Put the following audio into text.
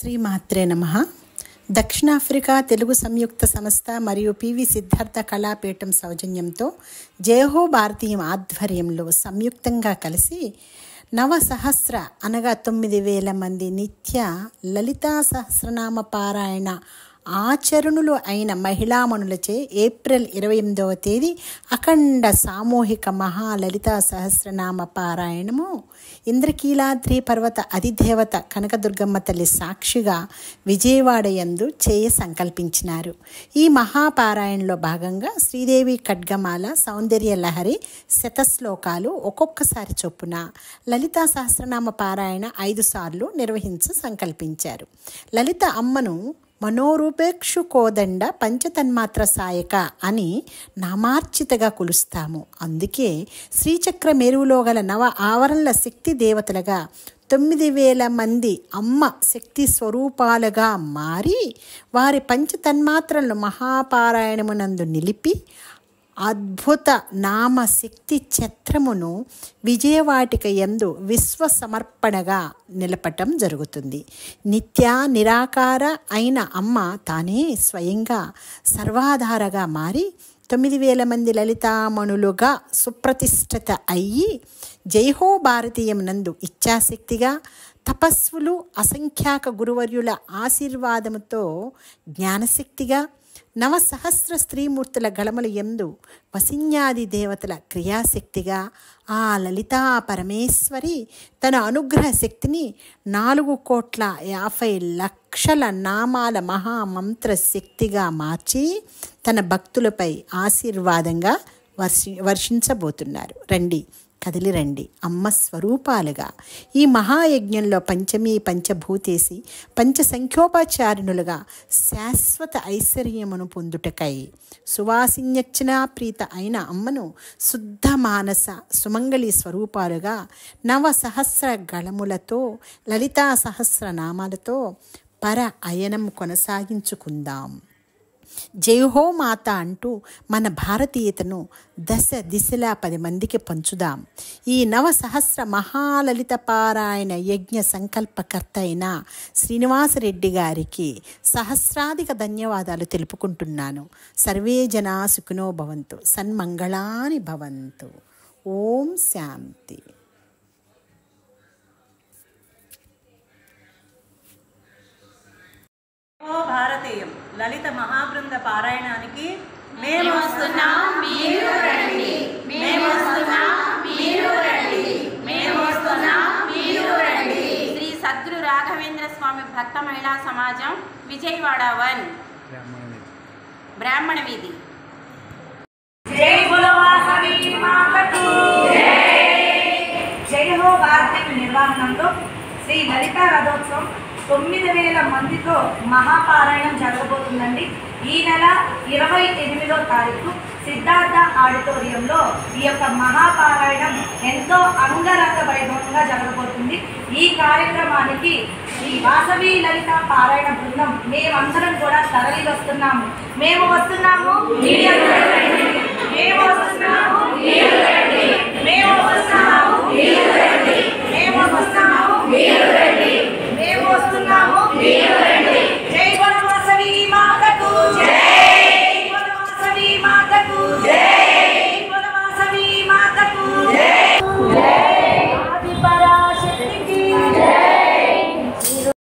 శ్రీమాత్రే నమః. దక్షిణాఫ్రికా తెలుగు సంయుక్త సంస్థ మరియు పివి సిద్ధార్థ కళాపీఠం సౌజన్యంతో జయహో భారతీయం ఆధ్వర్యంలో సంయుక్తంగా కలిసి నవసహస్ర అనగా 9,000 మంది నిత్య లలితా సహస్రనామ పారాయణ ఆచరణులు అయిన మహిళామణులచే ఏప్రిల్ 28వ తేదీ అఖండ సామూహిక మహాలలితా సహస్రనామ పారాయణము ఇంద్రకీలాద్రి పర్వత అధిదేవత కనకదుర్గమ్మ తల్లి సాక్షిగా విజయవాడ యందు చేయ సంకల్పించినారు. ఈ మహాపారాయణలో భాగంగా శ్రీదేవి ఖడ్గమాల సౌందర్య లహరి శతశ్లోకాలు ఒక్కొక్కసారి చొప్పున లలితా సహస్రనామ పారాయణ 5 సార్లు నిర్వహించ సంకల్పించారు. లలిత అమ్మను మనోరూపేక్షు కోదండ పంచతన్మాత్ర సాయక అని నామార్చితగా కొలుస్తాము. అందుకే శ్రీచక్ర మేరువులో గల నవ ఆవరణల శక్తి దేవతలుగా 9,000 మంది అమ్మ శక్తి స్వరూపాలుగా మారి వారి పంచతన్మాత్రలను మహాపారాయణమునందు నిలిపి అద్భుత నామ శక్తి ఛత్రమును విజయవాటిక యందు విశ్వ సమర్పణగా నిలపటం జరుగుతుంది. నిత్య నిరాకార అయిన అమ్మ తానే స్వయంగా సర్వాధారగా మారి 9,000 మంది లలితామణులుగా సుప్రతిష్ఠిత అయ్యి జయహో భారతీయం నందు ఇచ్ఛాశక్తిగా తపస్సులు అసంఖ్యాక గురువర్యుల ఆశీర్వాదముతో జ్ఞానశక్తిగా నవసహస్ర స్త్రీమూర్తుల గళముల యందు వసిన్యాది దేవతల క్రియాశక్తిగా ఆ లలితా పరమేశ్వరి తన అనుగ్రహ శక్తిని 4,50,00,000 నామాల మహామంత్ర శక్తిగా మార్చి తన భక్తులపై ఆశీర్వాదంగా వర్షించబోతున్నారు. రండి, కదిలి రండి, అమ్మ స్వరూపాలుగా ఈ మహాయజ్ఞంలో పంచమీ పంచభూతేసి పంచసంఖ్యోపచారిణులుగా శాశ్వత ఐశ్వర్యమును పొందుటకై సువాసిన్యర్చనా ప్రీత అయిన అమ్మను శుద్ధ మానస సుమంగళి స్వరూపాలుగా నవసహస్ర గళములతో లలితా సహస్రనామాలతో పర అయనం కొనసాగించుకుందాం. జయహో మాత అంటూ మన భారతీయతను దశ దిశలా 10 మందికి పంచుదాం. ఈ నవసహస్ర మహాలలిత పారాయణ యజ్ఞ సంకల్పకర్త అయిన శ్రీనివాసరెడ్డి గారికి సహస్రాధిక ధన్యవాదాలు తెలుపుకుంటున్నాను. సర్వే జనా సుఖినో భవంతు, సన్మంగళాని భవంతు. ఓం శాంతి. భారతీయం లలిత మహాబృంద పారాయణానికి మేము వస్తున్నాం, మీరు రండి. మేము వస్తున్నాం, మీరు రండి. మేము వస్తున్నాం, మీరు రండి. శ్రీ సద్గురు రాఘవేంద్ర స్వామి భక్త మహిళా సమాజం, విజయవాడ 1, బ్రాహ్మణ వీధి. జై బులవాసవి మాతకు జై. జయహో భారతీయ నిర్వహణంలో శ్రీ లలితా రథోత్సవం 9,000 మందితో మహాపారాయణం జరగబోతుందండి. ఈ నెల 28వ తారీఖు సిద్ధార్థ ఆడిటోరియంలో ఈ యొక్క మహాపారాయణం ఎంతో అంగరంగ వైభవంగా జరగబోతుంది. ఈ కార్యక్రమానికి ఈ వాసవి లలిత పారాయణ బృందం మేమందరం కూడా తరలి వస్తున్నాము. మేము వస్తున్నాము, మేము వస్తున్నాము, మేము వస్తున్నాము, మేము వస్తున్నాము, మేము వస్తున్నాము.